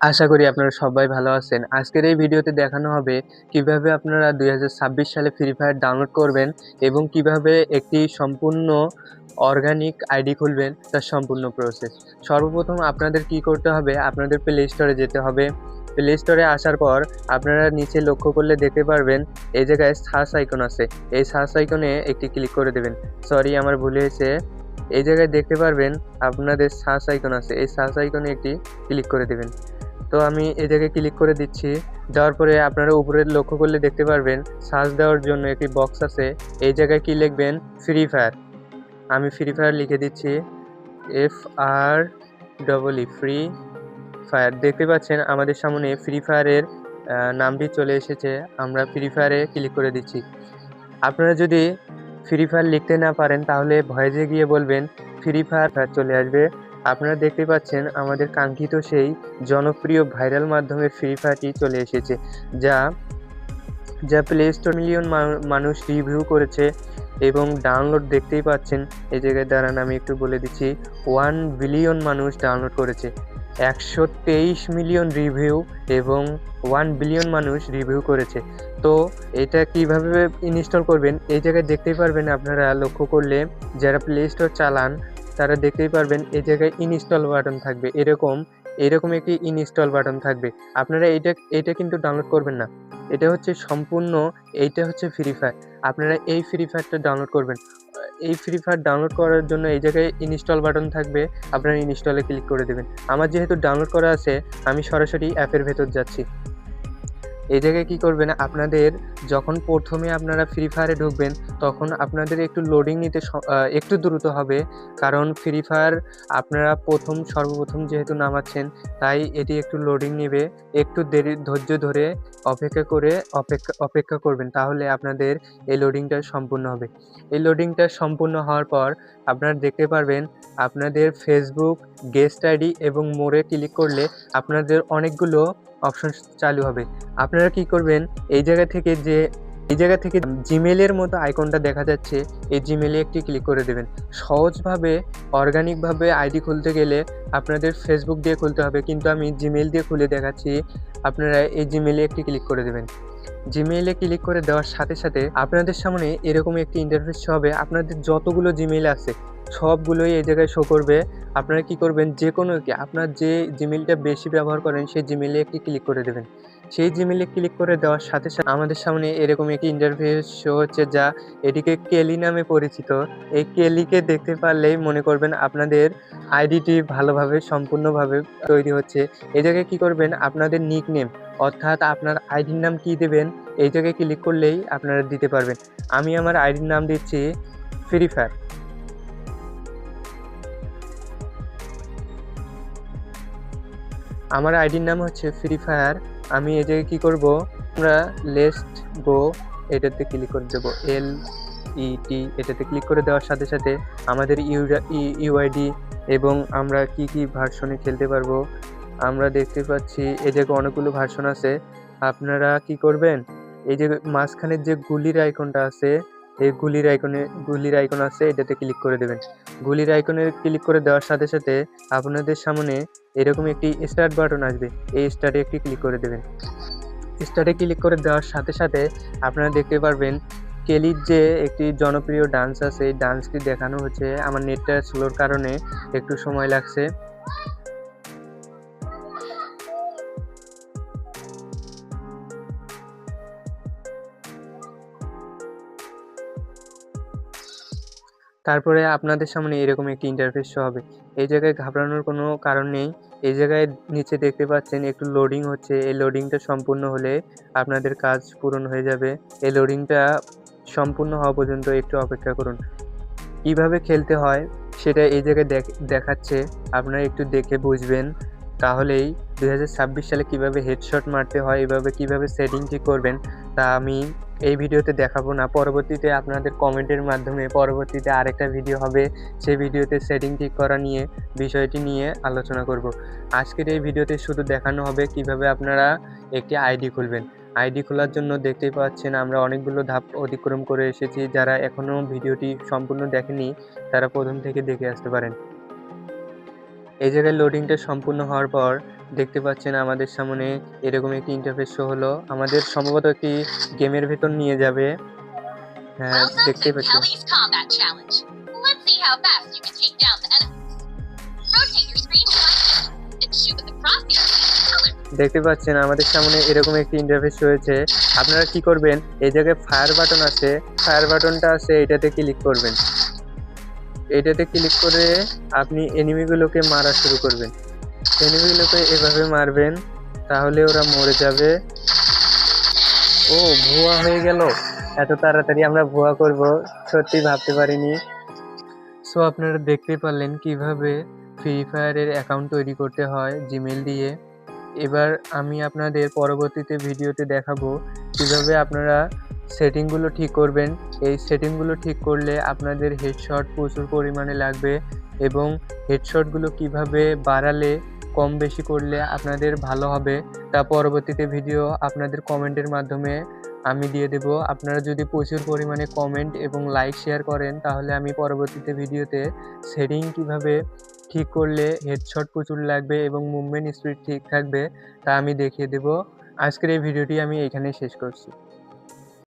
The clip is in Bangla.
আশা করি আপনারা সবাই ভালো আছেন। আজকের এই ভিডিওতে দেখানো হবে কিভাবে আপনারা ২০২৬ সালে ফ্রি ফায়ার ডাউনলোড করবেন এবং কিভাবে একটি সম্পূর্ণ অর্গানিক আইডি খুলবেন তার সম্পূর্ণ প্রসেস। সর্বপ্রথম আপনাদের কি করতে হবে, আপনাদের প্লে স্টোরে যেতে হবে। প্লে স্টোরে আসার পর আপনারা নিচে লক্ষ্য করলে দেখতে পারবেন এই জায়গায় সার্চ আইকন আছে। এই সার্চ আইকনে একটি ক্লিক করে দেবেন। সরি আমার ভুল হয়েছে। এই জায়গায় দেখতে পারবেন আপনাদের সার্চ আইকন আছে। এই সার্চ আইকনে একটি ক্লিক করে দেবেন। তো আমি এই জায়গায় ক্লিক করে দিচ্ছি। দেওয়ার পরে আপনারা উপরে লক্ষ্য করলে দেখতে পারবেন সার্চ দেওয়ার জন্য একটি বক্স আছে। এই জায়গায় কি লিখবেন? Free fire. আমি ফ্রি ফায়ার লিখে দিচ্ছি। FREE free fire. দেখতে পাচ্ছেন আমাদের সামনে ফ্রি ফায়ারের নামটি চলে এসেছে। আমরা ফ্রি ফায়ারে ক্লিক করে দিচ্ছি। আপনারা যদি ফ্রি ফায়ার লিখতে না পারেন তাহলে ভয়েসে গিয়ে বলবেন ফ্রি ফায়ার চলে আসবে। আপনারা দেখতে পাচ্ছেন আমাদের কাঙ্ক্ষিত সেই জনপ্রিয় ভাইরাল মাধ্যমের ফ্রি ফায়ারটি চলে এসেছে, যা যা প্লে স্টোর মিলিয়ন মানুষ রিভিউ করেছে এবং ডাউনলোড দেখতেই পাচ্ছেন। এই জায়গায় দাঁড়ান আমি একটু বলে দিচ্ছি। 1 বিলিয়ন মানুষ ডাউনলোড করেছে, 123 মিলিয়ন রিভিউ এবং 1 বিলিয়ন মানুষ রিভিউ করেছে। তো এটা কিভাবে ইনস্টল করবেন এই জায়গায় দেখতেই পারবেন। আপনারা লক্ষ্য করলে যারা প্লে স্টোর চালান তারা দেখতেই পারবেন এই জায়গায় ইনস্টল বাটন থাকবে। এরকম একটি ইনস্টল বাটন থাকবে। আপনারা এটা কিন্তু ডাউনলোড করবেন না। এটা হচ্ছে সম্পূর্ণ, এইটা হচ্ছে ফ্রি ফায়ার। আপনারা এই ফ্রি ফায়ারটা ডাউনলোড করবেন। এই ফ্রি ফায়ার ডাউনলোড করার জন্য এই জায়গায় ইনস্টল বাটন থাকবে। আপনারা ইনস্টলে ক্লিক করে দেবেন। আমার যেহেতু ডাউনলোড করা আছে আমি সরাসরি অ্যাপের ভেতর যাচ্ছি। এই জায়গায় কি করবেন, আপনাদের যখন প্রথমে আপনারা ফ্রি ফায়ারে ঢুকবেন তখন আপনাদের একটু লোডিং নিতে একটু দ্রুত হবে, কারণ ফ্রি ফায়ার আপনারা সর্বপ্রথম যেহেতু নামাচ্ছেন তাই এটি একটু লোডিং নেবে। একটু ধৈর্য ধরে অপেক্ষা করবেন, তাহলে আপনাদের এই লোডিংটা সম্পূর্ণ হবে। এই লোডিংটা সম্পূর্ণ হওয়ার পর আপনারা দেখতে পারবেন আপনাদের ফেসবুক, গেস্ট আইডি এবং মোরে ক্লিক করলে আপনাদের অনেকগুলো অপশন চালু হবে। আপনারা কি করবেন, এই জায়গা থেকে জিমেইলের মতো আইকনটা দেখা যাচ্ছে, এই জিমেইলে একটি ক্লিক করে দেবেন। সহজভাবে অর্গানিকভাবে আইডি খুলতে গেলে আপনাদের ফেসবুক দিয়ে খুলতে হবে, কিন্তু আমি জিমেইল দিয়ে খুলে দেখাচ্ছি। আপনারা এই জিমেইলে একটি ক্লিক করে দেবেন। জিমেইলে ক্লিক করে দেওয়ার সাথে সাথে আপনাদের সামনে এরকম একটি ইন্টারফেস হবে। আপনাদের যতগুলো জিমেইল আছে সবগুলোই এই জায়গায় শো করবে। আপনারা কি করবেন, আপনার যে জিমেইলটা বেশি ব্যবহার করেন সেই জিমেইলে একটি ক্লিক করে দেবেন। সেই জিমেইলে ক্লিক করে দেওয়ার সাথে সাথে আমাদের সামনে এরকম একটি ইন্টারফেস শো হচ্ছে, যা এটিকে কেলি নামে পরিচিত। এই কেলিকে দেখতে পারলেই মনে করবেন আপনাদের আইডিটি ভালোভাবে সম্পূর্ণভাবে তৈরি হচ্ছে। এই জায়গায় কি করবেন, আপনাদের নিকনেম অর্থাৎ আপনার আইডির নাম কি দেবেন এই জায়গায় ক্লিক করলেই আপনারা দিতে পারবেন। আমি আমার আইডির নাম দিচ্ছি ফ্রি ফায়ার। আমার আইডির নাম হচ্ছে ফ্রি ফায়ার। আমি এই জায়গায় কি করব, আমরা লেটস গো এটাতে ক্লিক করে দেবো। এটাতে ক্লিক করে দেওয়ার সাথে সাথে আমাদের ইউআইডি এবং আমরা কি ভার্সনে খেলতে পারবো আমরা দেখতে পাচ্ছি। এই জায়গায় অনেকগুলো ভার্সন আছে। আপনারা কি করবেন, এই যে মাঝখানের যে গুলির আইকনটা আছে, এই গুলির আইকন আছে, এটাতে ক্লিক করে দেবেন। গুলির আইকনে ক্লিক করে দেওয়ার সাথে সাথে আপনাদের সামনে এরকম একটি স্টার্ট বাটন আসবে। এই স্টার্টে একটি ক্লিক করে দেবেন। স্টার্টে ক্লিক করে দেওয়ার সাথে সাথে আপনারা দেখতে পারবেন কেলির যে একটি জনপ্রিয় ডান্স আছে, এই ডান্সটি দেখানো হচ্ছে। আমার নেটটা স্লোর কারণে একটু সময় লাগছে। তারপরে আপনাদের সামনে এরকম একটি ইন্টারফেস শো হবে। এই জায়গায় ঘাবড়ানোর কোনো কারণ নেই। এই জায়গায় নিচে দেখতে পাচ্ছেন একটু লোডিং হচ্ছে। এই লোডিংটা সম্পূর্ণ হলে আপনাদের কাজ পূরণ হয়ে যাবে। এই লোডিংটা সম্পূর্ণ হওয়া পর্যন্ত একটু অপেক্ষা করুন। কিভাবে খেলতে হয় সেটা এই জায়গায় দেখাচ্ছে, আপনারা একটু দেখে বুঝবেন। তাহলেই 2026 সালে কিভাবে হেডশট মারতে হয়, এভাবে কিভাবে সেটিং ঠিক করবেন তা আমি এই ভিডিওতে দেখাবো না। পরবর্তীতে আপনাদের কমেন্টের মাধ্যমে পরবর্তীতে আরেকটা ভিডিও হবে, সেই ভিডিওতে সেটিং ঠিক করা নিয়ে বিষয়টি নিয়ে আলোচনা করব। আজকের এই ভিডিওতে শুধু দেখানো হবে কিভাবে আপনারা একটি আইডি খুলবেন। আইডি খোলার জন্য দেখতেই পাচ্ছেন আমরা অনেকগুলো ধাপ অতিক্রম করে এসেছি। যারা এখনও ভিডিওটি সম্পূর্ণ দেখেনি তারা প্রথম থেকে দেখে আসতে পারেন। এই জায়গায় লোডিংটা সম্পূর্ণ হওয়ার পর দেখতে পাচ্ছেন আমাদের সামনে এরকম একটি ইন্টারফেস শো হলো। আমাদের সম্ভবত একটি গেমের ভেতর নিয়ে যাবে। হ্যাঁ, দেখতেই পাচ্ছেন। দেখতে পাচ্ছেন আমাদের সামনে এরকম একটি ইন্টারফেস রয়েছে। আপনারা কি করবেন, এই জায়গায় ফায়ার বাটন আছে, ফায়ার বাটনটা আছে, এটাতে ক্লিক করবেন। এটাতে ক্লিক করে আপনি এনিমিগুলোকে মারা শুরু করবেন। এনিমিগুলোকে এভাবে মারবেন, তাহলে ওরা মরে যাবে। ও, ভুয়া হয়ে গেল! এত তাড়াতাড়ি আমরা ভুয়া করব সত্যি ভাবতে পারিনি। সো আপনারা দেখতেই পারলেন কিভাবে ফ্রি ফায়ারের অ্যাকাউন্ট তৈরি করতে হয় জিমেইল দিয়ে। এবার আমি আপনাদের পরবর্তীতে ভিডিওতে দেখাবো কিভাবে আপনারা সেটিংগুলো ঠিক করবেন। এই সেটিংগুলো ঠিক করলে আপনাদের হেডশট প্রচুর পরিমাণে লাগবে এবং হেডশটগুলো কিভাবে বাড়ালে কম বেশি করলে আপনাদের ভালো হবে তা পরবর্তীতে ভিডিও আপনাদের কমেন্টের মাধ্যমে আমি দিয়ে দেব। আপনারা যদি প্রচুর পরিমাণে কমেন্ট এবং লাইক শেয়ার করেন তাহলে আমি পরবর্তীতে ভিডিওতে সেটিং কিভাবে ঠিক করলে হেডশট প্রচুর লাগবে এবং মুভমেন্ট স্পিড ঠিক থাকবে তা আমি দেখিয়ে দেব। আজকের এই ভিডিওটি আমি এখানেই শেষ করছি।